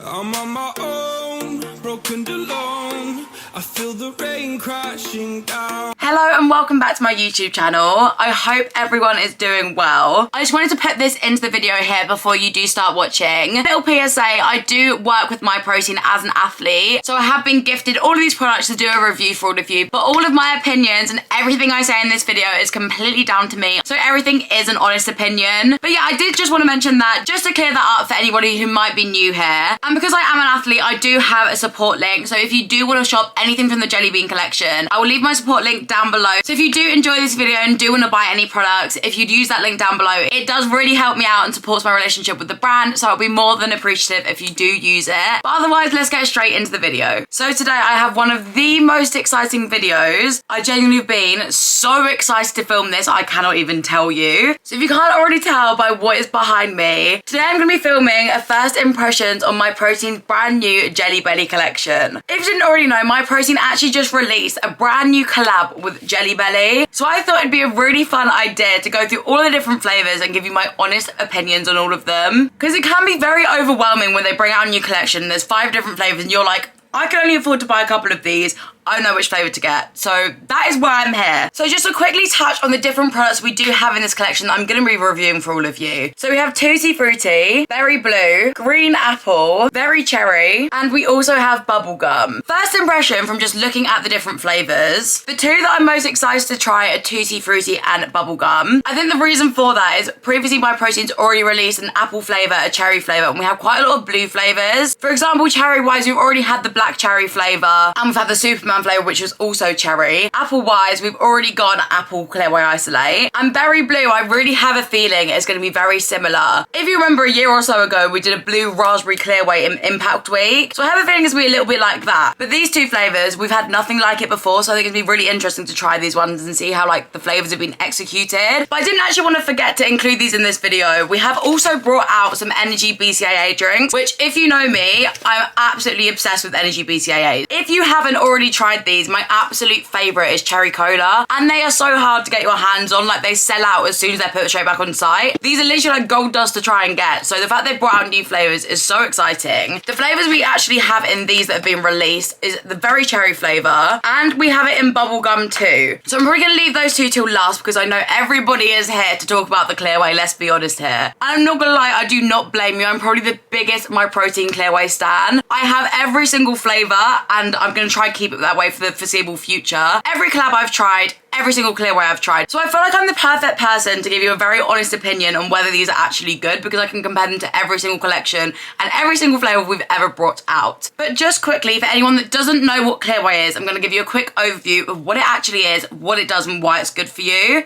I'm on my own, broken alone. I feel the rain crashing down. Hello and welcome back to my YouTube channel. I hope everyone is doing well. I just wanted to put this into the video here before you do start watching. Little PSA, I do work with MyProtein as an athlete, so I have been gifted all of these products to do a review for all of you, but all of my opinions and everything I say in this video is completely down to me, so everything is an honest opinion. But yeah, I did just want to mention that just to clear that up for anybody who might be new here. And because I am an athlete, I do have a support link, so if you do want to shop anything from the Jelly Bean collection, I will leave my support link down below. So if you do enjoy this video and do want to buy any products, if you'd use that link down below, it does really help me out and supports my relationship with the brand, so I'll be more than appreciative if you do use it. But otherwise, let's get straight into the video. So today I have one of the most exciting videos. I genuinely have been so excited to film this, I cannot even tell you. So if you can't already tell by what is behind me, today I'm going to be filming a first impressions on MyProtein's brand new Jelly Belly collection. If you didn't already know, MyProtein actually just released a brand new collab with Jelly Belly, so I thought it'd be a really fun idea to go through all the different flavours and give you my honest opinions on all of them, because it can be very overwhelming when they bring out a new collection. There's 5 different flavours and you're like, I can only afford to buy a couple of these. I don't know which flavour to get. So that is why I'm here. So just to quickly touch on the different products we do have in this collection that I'm going to be reviewing for all of you. So we have Tutti Fruity, Berry Blue, Green Apple, Berry Cherry, and we also have Bubblegum. First impression from just looking at the different flavours, the two that I'm most excited to try are Tutti Fruity and Bubblegum. I think the reason for that is previously MyProtein's already released an apple flavour, a cherry flavour, and we have quite a lot of blue flavours. For example, cherry-wise, we've already had the black cherry flavour, and we've had the Superman flavour, which was also cherry. Apple-wise, we've already got an apple clear whey isolate. And Berry Blue, I really have a feeling it's going to be very similar. If you remember a year or so ago, we did a blue raspberry clear whey in Impact Week. So I have a feeling it's going to be a little bit like that. But these two flavours, we've had nothing like it before, so I think it's going to be really interesting to try these ones and see how like the flavours have been executed. But I didn't actually want to forget to include these in this video. We have also brought out some energy BCAA drinks, which if you know me, I'm absolutely obsessed with energy BCAA. If you haven't already tried these, my absolute favourite is cherry cola, and they are so hard to get your hands on. Like, they sell out as soon as they're put straight back on site. These are literally like gold dust to try and get, so the fact they've brought out new flavours is so exciting. The flavours we actually have in these that have been released is the Berry Cherry flavour, and we have it in Bubblegum too. So I'm probably going to leave those two till last because I know everybody is here to talk about the clear whey, let's be honest here. And I'm not going to lie, I do not blame you. I'm probably the biggest MyProtein clear whey stan. I have every single flavour, and I'm going to try and keep it that way for the foreseeable future. Every collab I've tried, every single clear whey I've tried. So I feel like I'm the perfect person to give you a very honest opinion on whether these are actually good, because I can compare them to every single collection and every single flavour we've ever brought out. But just quickly, for anyone that doesn't know what clear whey is, I'm going to give you a quick overview of what it actually is, what it does, and why it's good for you.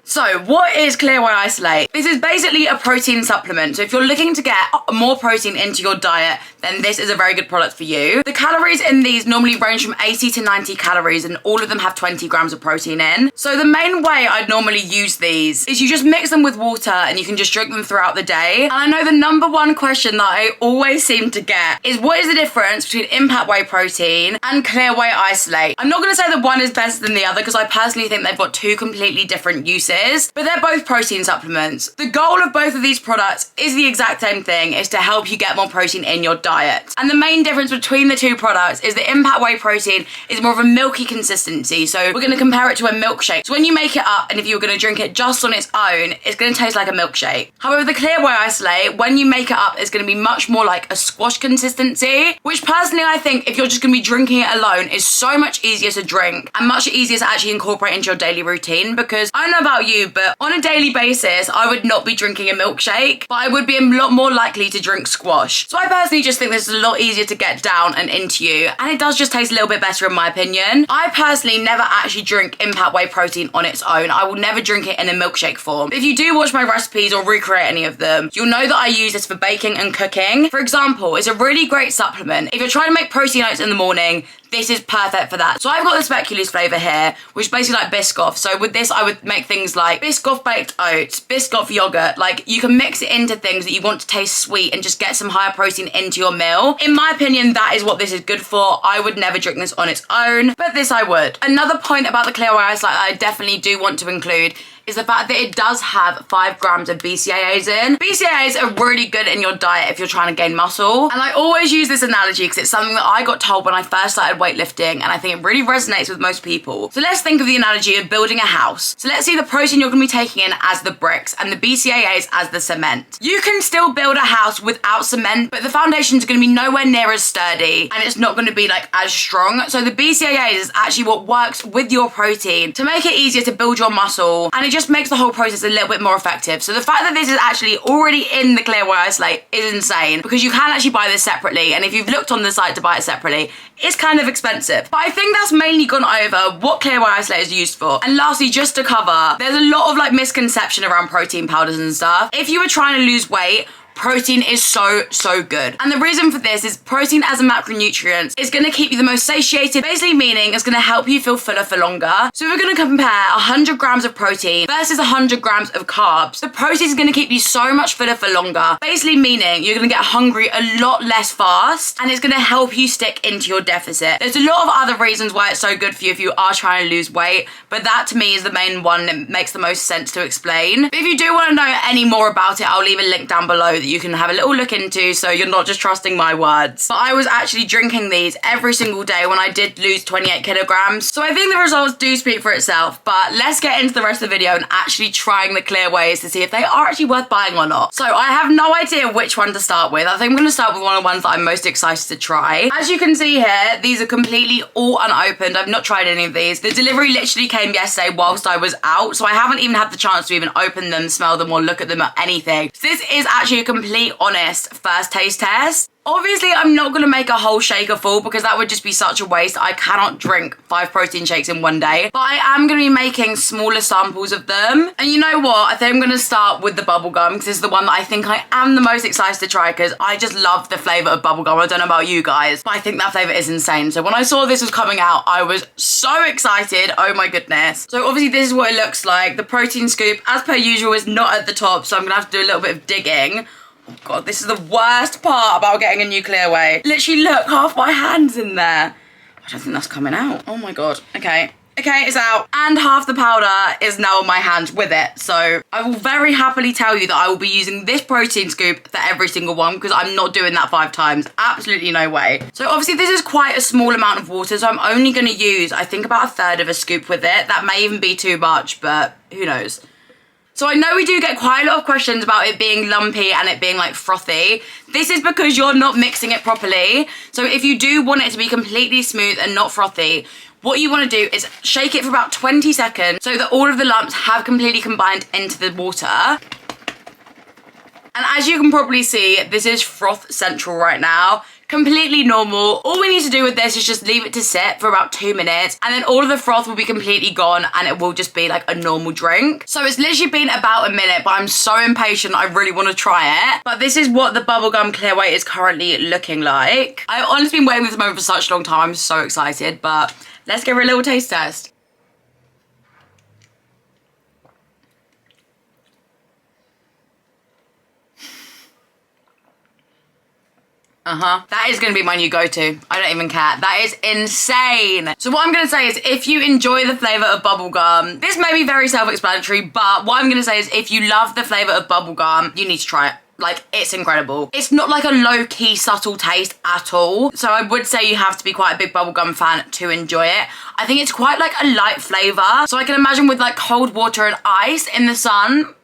So what is clear whey isolate? This is basically a protein supplement. So if you're looking to get more protein into your diet, then this is a very good product for you. The calories in these normally range from 80 to 90 calories, and all of them have 20 grams of protein in. So the main way I'd normally use these is you just mix them with water and you can just drink them throughout the day. And I know the number one question that I always seem to get is, what is the difference between Impact Whey Protein and Clear Whey Isolate? I'm not going to say that one is better than the other, because I personally think they've got two completely different uses. But they're both protein supplements. The goal of both of these products is the exact same thing, is to help you get more protein in your diet. And the main difference between the two products is the Impact Whey Protein is more of a milky consistency. So we're going to compare it to a milkshake. So when you make it up, and if you were going to drink it just on its own, it's going to taste like a milkshake. However, the Clear Whey Isolate, when you make it up, is going to be much more like a squash consistency, which personally I think if you're just going to be drinking it alone is so much easier to drink and much easier to actually incorporate into your daily routine. Because I don't know about you, but on a daily basis, I would not be drinking a milkshake, but I would be a lot more likely to drink squash. So I personally just think this is a lot easier to get down and into you, and it does just taste a little bit better in my opinion. I personally never actually drink Impact Whey Protein on its own. I will never drink it in a milkshake form. If you do watch my recipes or recreate any of them, you'll know that I use this for baking and cooking. For example, it's a really great supplement. If you're trying to make protein oats in the morning, this is perfect for that. So I've got the speculoos flavour here, which is basically like Biscoff. So with this, I would make things like Biscoff baked oats, Biscoff yogurt. Like, you can mix it into things that you want to taste sweet and just get some higher protein into your meal. In my opinion, that is what this is good for. I would never drink this on its own, but this I would. Another point about the Clear Whey Isolate that I definitely do want to include is the fact that it does have 5 grams of BCAAs in. BCAAs are really good in your diet if you're trying to gain muscle. And I always use this analogy because it's something that I got told when I first started weightlifting, and I think it really resonates with most people. So let's think of the analogy of building a house. So let's see the protein you're going to be taking in as the bricks and the BCAAs as the cement. You can still build a house without cement, but the foundation's going to be nowhere near as sturdy and it's not going to be like as strong. So the BCAAs is actually what works with your protein to make it easier to build your muscle, and it just makes the whole process a little bit more effective. So the fact that this is actually already in the clear whey isolate is insane, because you can actually buy this separately, and if you've looked on the site to buy it separately, it's kind of expensive. But I think that's mainly gone over what clear whey isolate is used for. And lastly, just to cover, there's a lot of like misconception around protein powders and stuff. If you were trying to lose weight, protein is so good. And the reason for this is protein as a macronutrient is going to keep you the most satiated, basically meaning it's going to help you feel fuller for longer. So we're going to compare 100 grams of protein versus 100 grams of carbs. The protein is going to keep you so much fuller for longer, basically meaning you're going to get hungry a lot less fast, and it's going to help you stick into your deficit. There's a lot of other reasons why it's so good for you if you are trying to lose weight, but that to me is the main one that makes the most sense to explain. But if you do want to know any more about it, I'll leave a link down below that you can have a little look into, so you're not just trusting my words. But I was actually drinking these every single day when I did lose 28 kilograms. So I think the results do speak for itself, but let's get into the rest of the video and actually trying the clear wheys to see if they are actually worth buying or not. So I have no idea which one to start with. I think I'm going to start with one of the ones that I'm most excited to try. As you can see here, these are completely all unopened. I've not tried any of these. The delivery literally came yesterday whilst I was out, so I haven't even had the chance to even open them, smell them, or look at them or anything. So this is actually a complete honest first taste test. Obviously, I'm not going to make a whole shaker full because that would just be such a waste. I cannot drink 5 protein shakes in one day. But I am going to be making smaller samples of them. And you know what? I think I'm going to start with the bubblegum because this is the one that I think I am the most excited to try, because I just love the flavour of bubblegum. I don't know about you guys, but I think that flavour is insane. So when I saw this was coming out, I was so excited. Oh my goodness. So obviously this is what it looks like. The protein scoop, as per usual, is not at the top, so I'm going to have to do a little bit of digging. Oh God, this is the worst part about getting a new clear whey. Literally, look, half my hand's in there. I don't think that's coming out. Oh my God. Okay, it's out. And half the powder is now on my hand with it. So I will very happily tell you that I will be using this protein scoop for every single one, because I'm not doing that 5 times. Absolutely no way. So obviously this is quite a small amount of water, so I'm only going to use, I think, about 1/3 of a scoop with it. That may even be too much, but who knows. So I know we do get quite a lot of questions about it being lumpy and it being like frothy. This is because you're not mixing it properly. So if you do want it to be completely smooth and not frothy, what you want to do is shake it for about 20 seconds so that all of the lumps have completely combined into the water. And as you can probably see, this is froth central right now. Completely normal. All we need to do with this is just leave it to sit for about 2 minutes, and then all of the froth will be completely gone and it will just be like a normal drink. So it's literally been about a minute, but I'm so impatient. I really want to try it. But this is what the bubblegum clear whey is currently looking like. I've honestly been waiting for this moment for such a long time. I'm so excited, but let's give her a little taste test. That is going to be my new go-to. I don't even care. That is insane. So what I'm going to say is, if you enjoy the flavour of bubblegum, this may be very self-explanatory, but what I'm going to say is, if you love the flavour of bubblegum, you need to try it. Like, it's incredible. It's not like a low-key, subtle taste at all. So I would say you have to be quite a big bubblegum fan to enjoy it. I think it's quite like a light flavour. So I can imagine with like cold water and ice in the sun.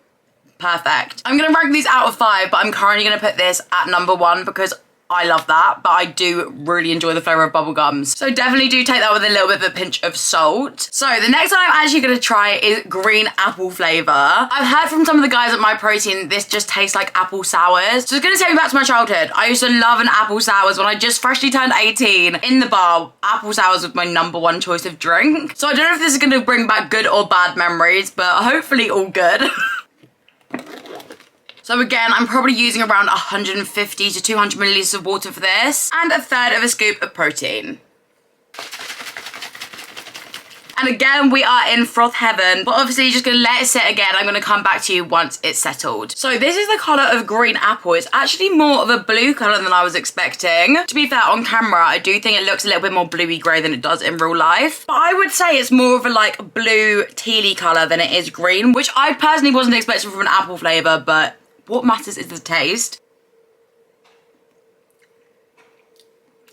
Perfect. I'm going to rank these out of 5, but I'm currently going to put this at number 1 because I love that, but I do really enjoy the flavour of bubblegums. So definitely do take that with a little bit of a pinch of salt. So the next one I'm actually going to try is green apple flavour. I've heard from some of the guys at MyProtein this just tastes like apple sours. So it's going to take me back to my childhood. I used to love an apple sours when I just freshly turned 18. In the bar, apple sours was my number 1 choice of drink. So I don't know if this is going to bring back good or bad memories, but hopefully all good. So again, I'm probably using around 150 to 200 millilitres of water for this, and 1/3 of a scoop of protein. And again, we are in froth heaven, but obviously you're just gonna let it sit again. I'm gonna come back to you once it's settled. So this is the color of green apple. It's actually more of a blue color than I was expecting. To be fair, on camera, I do think it looks a little bit more bluey grey than it does in real life. But I would say it's more of a like blue tealy color than it is green, which I personally wasn't expecting from an apple flavor, but what matters is the taste.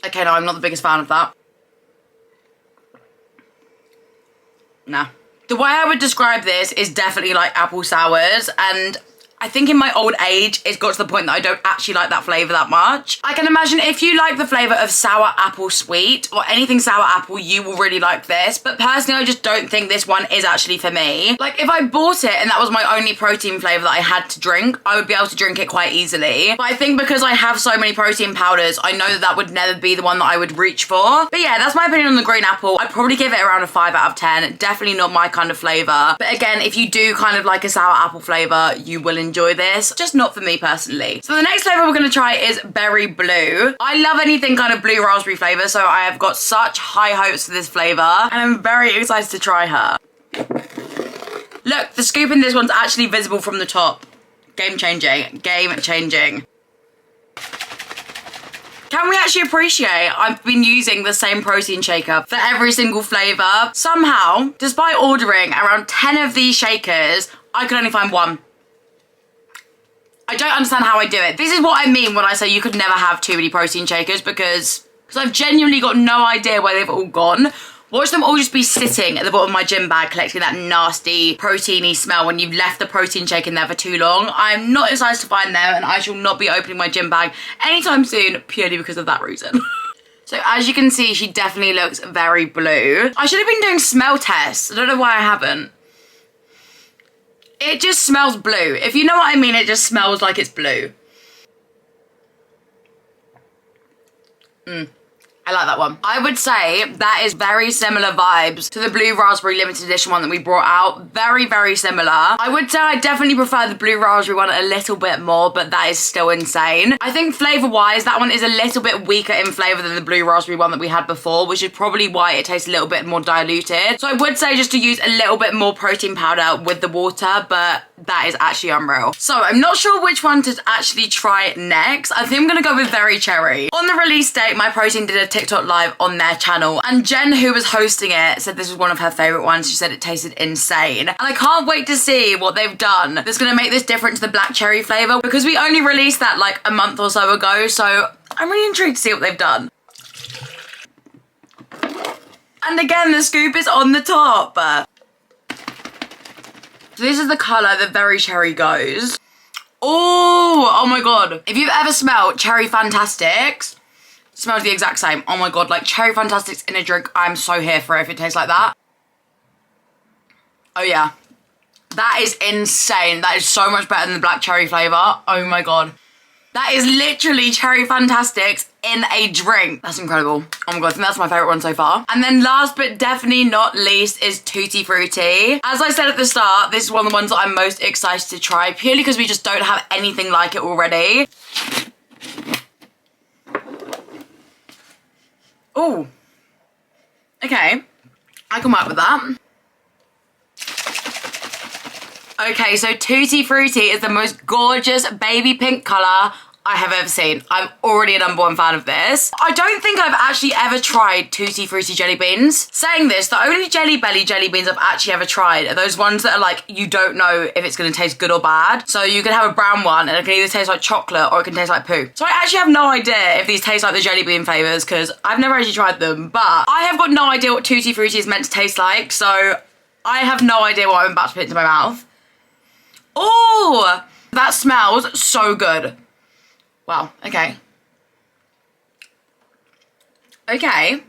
Okay, no, I'm not the biggest fan of that. Nah. The way I would describe this is definitely like apple sours, and I think in my old age, it's got to the point that I don't actually like that flavour that much. I can imagine if you like the flavour of sour apple sweet or anything sour apple, you will really like this. But personally, I just don't think this one is actually for me. Like if I bought it and that was my only protein flavour that I had to drink, I would be able to drink it quite easily. But I think because I have so many protein powders, I know that that would never be the one that I would reach for. But yeah, that's my opinion on the green apple. I'd probably give it around a 5 out of 10. Definitely not my kind of flavour. But again, if you do kind of like a sour apple flavour, you will enjoy this, just not for me personally. So the next flavour we're going to try is berry blue. I love anything kind of blue raspberry flavour, so I have got such high hopes for this flavour, and I'm very excited to try her. Look, the scoop in this one's actually visible from the top. Game changing, game changing. Can we actually appreciate I've been using the same protein shaker for every single flavour? Somehow, despite ordering around 10 of these shakers, I could only find one. I don't understand how I do it. This is what I mean when I say you could never have too many protein shakers, because I've genuinely got no idea where they've all gone. Watch them all just be sitting at the bottom of my gym bag collecting that nasty proteiny smell when you've left the protein shake in there for too long. I'm not excited to find them, and I shall not be opening my gym bag anytime soon purely because of that reason. So as you can see, she definitely looks very blue. I should have been doing smell tests. I don't know why I haven't. It just smells blue. If you know what I mean, it just smells like it's blue. I like that one. I would say that is very similar vibes to the blue raspberry limited edition one that we brought out. Very, very similar. I would say I definitely prefer the blue raspberry one a little bit more, but that is still insane. I think flavour-wise, that one is a little bit weaker in flavour than the blue raspberry one that we had before, which is probably why it tastes a little bit more diluted. So I would say just to use a little bit more protein powder with the water, but that is actually unreal. So I'm not sure which one to actually try next. I think I'm gonna go with Very Cherry. On the release date, MyProtein did a TikTok live on their channel, and Jen, who was hosting it, said this was one of her favourite ones. She said it tasted insane, and I can't wait to see what they've done that's gonna make this different to the black cherry flavour, because we only released that like a month or so ago, so I'm really intrigued to see what they've done. And again, the scoop is on the top. So this is the colour that Very Cherry goes. Oh my god. If you've ever smelled Cherry Fantastics, it smells the exact same. Oh my god, like Cherry Fantastics in a drink, I'm so here for it if it tastes like that. Oh yeah. That is insane. That is so much better than the black cherry flavour. Oh my god. That is literally Cherry Fantastics in a drink. That's incredible. Oh my god, I think that's my favourite one so far. And then last but definitely not least is Tutti Fruity. As I said at the start, this is one of the ones that I'm most excited to try, purely because we just don't have anything like it already. Oh. Okay. I can work with that. Okay, so Tutti Fruity is the most gorgeous baby pink colour I have ever seen. I'm already a #1 fan of this. I don't think I've actually ever tried Tutti Fruity jelly beans. Saying this, the only Jelly Belly jelly beans I've actually ever tried are those ones that are like, you don't know if it's gonna taste good or bad. So you can have a brown one and it can either taste like chocolate or it can taste like poo. So I actually have no idea if these taste like the jelly bean flavours, because I've never actually tried them, but I have got no idea what Tutti Fruity is meant to taste like, so I have no idea what I'm about to put into my mouth. Oh, that smells so good. Wow, okay. Okay.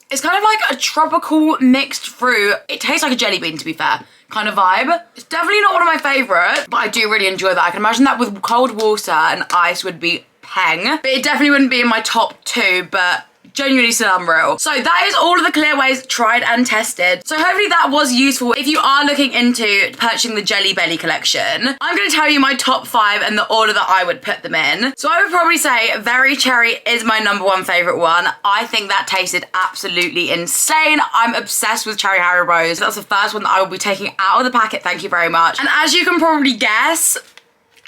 It's kind of like a tropical mixed fruit. It tastes like a jelly bean, to be fair, kind of vibe. It's definitely not one of my favourites, but I do really enjoy that. I can imagine that with cold water and ice would be peng. But it definitely wouldn't be in my top 2, but genuinely still unreal. So that is all of the Clearways tried and tested. So hopefully that was useful if you are looking into purchasing the Jelly Belly collection. I'm going to tell you my top 5 and the order that I would put them in. So I would probably say Very Cherry is my #1 favourite one. I think that tasted absolutely insane. I'm obsessed with Cherry Haribos. That's the first one that I will be taking out of the packet, thank you very much. And as you can probably guess,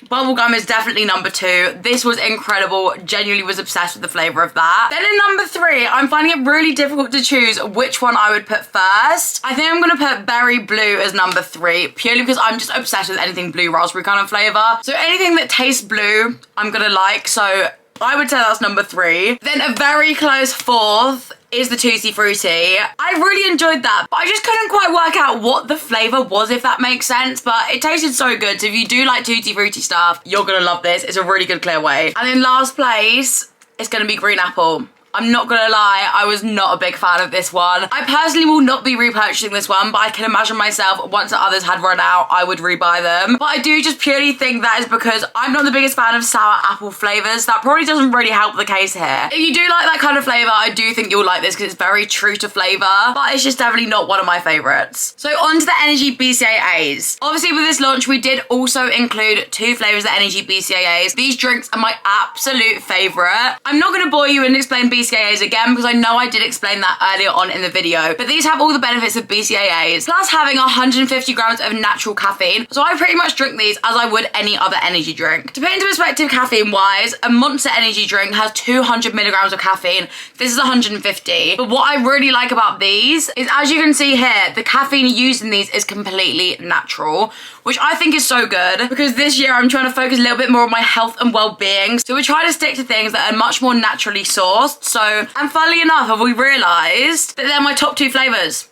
bubblegum is definitely #2. This was incredible. Genuinely was obsessed with the flavour of that. Then in #3, I'm finding it really difficult to choose which one I would put first. I think I'm going to put Berry Blue as #3, purely because I'm just obsessed with anything blue raspberry kind of flavour. So anything that tastes blue, I'm going to like. So I would say that's #3. Then a very close 4th is the Tutti Fruity. I really enjoyed that, but I just couldn't quite work out what the flavour was, if that makes sense, but it tasted so good. So if you do like Tutti Fruity stuff, you're gonna love this. It's a really good Clearway. And in last place, it's gonna be Green Apple. I'm not gonna lie, I was not a big fan of this one. I personally will not be repurchasing this one, but I can imagine myself, once the others had run out, I would rebuy them. But I do just purely think that is because I'm not the biggest fan of sour apple flavours. That probably doesn't really help the case here. If you do like that kind of flavour, I do think you'll like this because it's very true to flavour, but it's just definitely not one of my favourites. So on to the Energy BCAAs. Obviously with this launch, we did also include 2 flavours of the Energy BCAAs. These drinks are my absolute favourite. I'm not gonna bore you and explain BCAAs again because I know I did explain that earlier on in the video, but these have all the benefits of BCAAs, plus having 150 grams of natural caffeine. So I pretty much drink these as I would any other energy drink. To put into perspective caffeine wise, a Monster energy drink has 200 milligrams of caffeine. This is 150. But what I really like about these is, as you can see here, the caffeine used in these is completely natural, which I think is so good because this year I'm trying to focus a little bit more on my health and well-being. So we're trying to stick to things that are much more naturally sourced. So, and funnily enough, have we realised that they're my top 2 flavours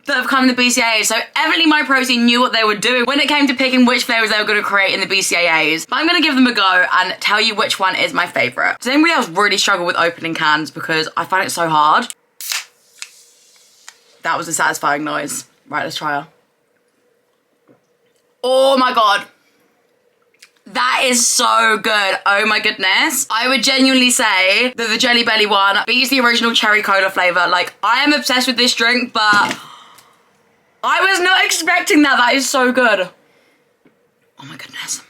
that have come in the BCAAs. So evidently MyProtein knew what they were doing when it came to picking which flavours they were going to create in the BCAAs. But I'm going to give them a go and tell you which one is my favourite. Does anybody else really struggle with opening cans? Because I find it so hard. That was a satisfying noise. Right, let's try her. Oh my god. That is so good. Oh my goodness. I would genuinely say that the Jelly Belly one beats the original cherry cola flavour. Like, I am obsessed with this drink, but I was not expecting that. That is so good. Oh my goodness.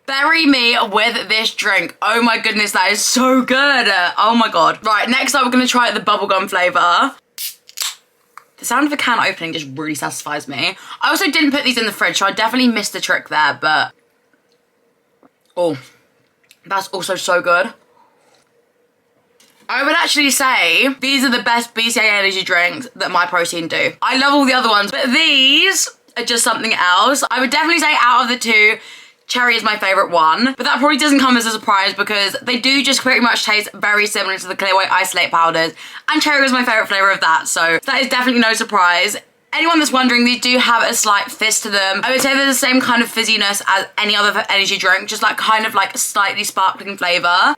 Bury me with this drink. Oh my goodness, that is so good. Oh my god. Right, next up we're going to try the bubblegum flavour. The sound of a can opening just really satisfies me. I also didn't put these in the fridge, so I definitely missed the trick there, but... oh, that's also so good. I would actually say these are the best BCAA energy drinks that MyProtein do. I love all the other ones, but these are just something else. I would definitely say out of the 2, cherry is my favourite one, but that probably doesn't come as a surprise because they do just pretty much taste very similar to the Clearway isolate powders, and cherry was my favourite flavour of that, so that is definitely no surprise. Anyone that's wondering, these do have a slight fizz to them. I would say they're the same kind of fizziness as any other energy drink, just like kind of like a slightly sparkling flavour.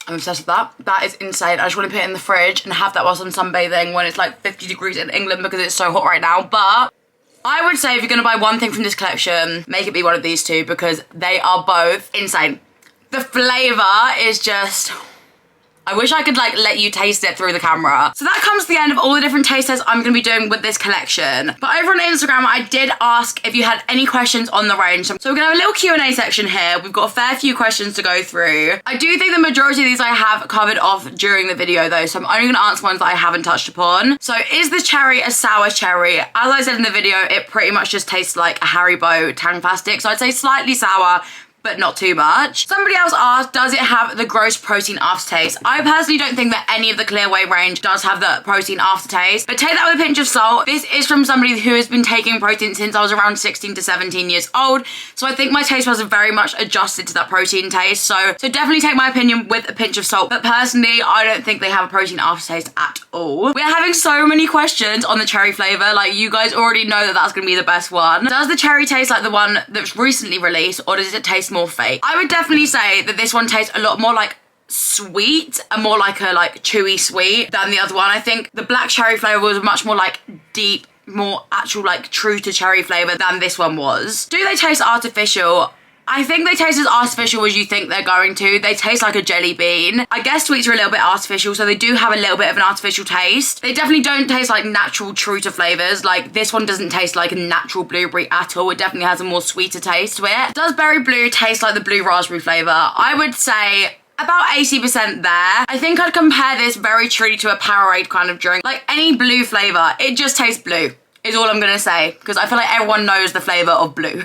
I'm obsessed with that. That is insane. I just want to put it in the fridge and have that whilst I'm sunbathing when it's like 50 degrees in England because it's so hot right now, but I would say if you're going to buy one thing from this collection, make it be one of these 2 because they are both insane. The flavour is just... I wish I could like let you taste it through the camera. So that comes to the end of all the different taste tests I'm going to be doing with this collection. But over on Instagram, I did ask if you had any questions on the range. So we're going to have a little Q&A section here. We've got a fair few questions to go through. I do think the majority of these I have covered off during the video though, so I'm only going to answer ones that I haven't touched upon. So is the cherry a sour cherry? As I said in the video, it pretty much just tastes like a Haribo Tangfastic. So I'd say slightly sour, but not too much. Somebody else asked, does it have the gross protein aftertaste? I personally don't think that any of the Clearway range does have the protein aftertaste, but take that with a pinch of salt. This is from somebody who has been taking protein since I was around 16 to 17 years old, so I think my taste buds have very much adjusted to that protein taste, so definitely take my opinion with a pinch of salt, but personally, I don't think they have a protein aftertaste at all. We're having so many questions on the cherry flavour, like you guys already know that that's going to be the best one. Does the cherry taste like the one that's recently released, or does it taste more fake? I would definitely say that this one tastes a lot more like sweet and more like a chewy sweet than the other one. I think the black cherry flavour was much more like deep, more actual like true to cherry flavour than this one was. Do they taste artificial? I think they taste as artificial as you think they're going to. They taste like a jelly bean. I guess sweets are a little bit artificial, so they do have a little bit of an artificial taste. They definitely don't taste like natural true to flavours. Like this one doesn't taste like a natural blueberry at all. It definitely has a more sweeter taste to it. Does berry blue taste like the blue raspberry flavour? I would say about 80% there. I think I'd compare this very truly to a Powerade kind of drink. Like any blue flavour, it just tastes blue. Is all I'm gonna say, because I feel like everyone knows the flavour of blue.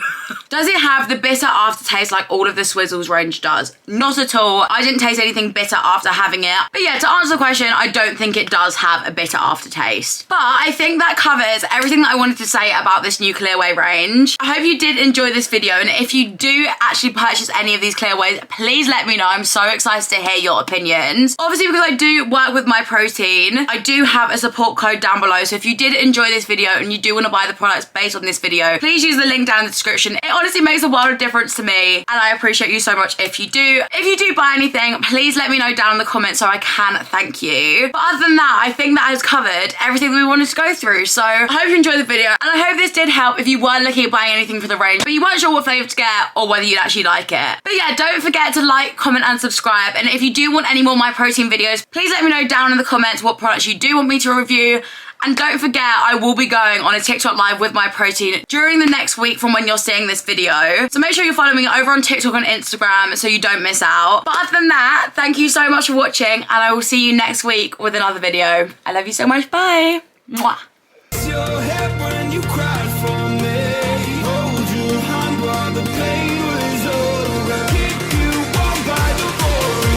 Does it have the bitter aftertaste like all of the Swizzles range does? Not at all. I didn't taste anything bitter after having it. But yeah, to answer the question, I don't think it does have a bitter aftertaste. But I think that covers everything that I wanted to say about this new Clear Whey range. I hope you did enjoy this video, and if you do actually purchase any of these Clear Wheys, please let me know. I'm so excited to hear your opinions. Obviously, because I do work with MyProtein, I do have a support code down below, so if you did enjoy this video and you do want to buy the products based on this video, please use the link down in the description. It honestly makes a world of difference to me, and I appreciate you so much if you do. If you do buy anything, please let me know down in the comments so I can thank you. But other than that, I think that has covered everything that we wanted to go through. So I hope you enjoyed the video, and I hope this did help if you were looking at buying anything for the range, but you weren't sure what flavour to get or whether you'd actually like it. But yeah, don't forget to like, comment and subscribe, and if you do want any more MyProtein videos, please let me know down in the comments what products you do want me to review. And don't forget, I will be going on a TikTok live with MyProtein during the next week from when you're seeing this video. So make sure you're following me over on TikTok and Instagram so you don't miss out. But other than that, thank you so much for watching, and I will see you next week with another video. I love you so much. Bye. Mwah.